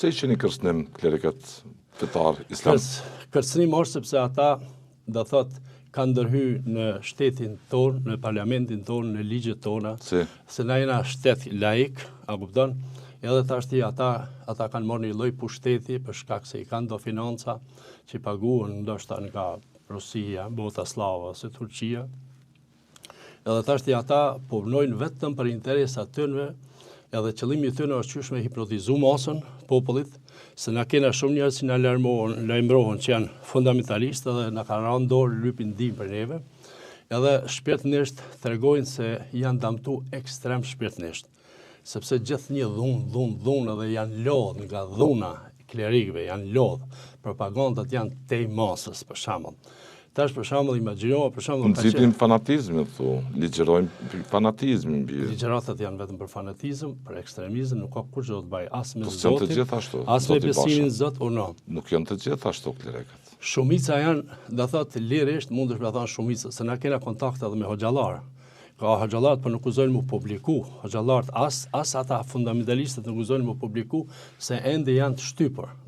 Pse i qeni kërcënim klerikët fetar islam? Kërcënim është sepse ata, do thot, kanë ndërhy në shtetin tonë, në parlamentin tonë, në ligjet tona, se na jena shtet laik, a kupton? Edhe tashti ata kanë marrë një lloj pushteti për shkak se i kanë do financa që i paguhen ndoshta nga Rusia, bota slave ose Turqia. Edhe tashti ata punojnë vetëm për interesat tyre, edhe qëllimi i tyre është qysh me hipnotizu masën, popullit, se na kena shumë njerëz që na lajmërohen që janë fundamentalistë dhe na kanë rënë dorë lypin ndim për neve, edhe shpirtërisht tregojnë se janë damtu ekstrem shpirtërisht, sepse gjithë një dhunë edhe janë lodh nga dhuna klerikëve, janë lodh, propagandat janë tej masës për shembull. Tash për shembull imagjino, për shembull nxitnim fanatizmin, ligjerojmë fanatizmin mbi. Ligjëratat janë vetëm për fanatizëm, për ekstremizëm, nuk ka kurrë do të bëj as me Zotin. Po të gjithë ashtu. As me besimin në Zot o no. Nuk janë të gjithë ashtu klerikët. Shumica janë, do thotë lirisht mundesh me thënë shumica, se na kena kontakte edhe me hoxhallar. Ka hoxhallar për nuk uzojnë mu publiku, hoxhallar as ata fundamentalistët nuk uzojnë mu publiku se ende janë të shtypur.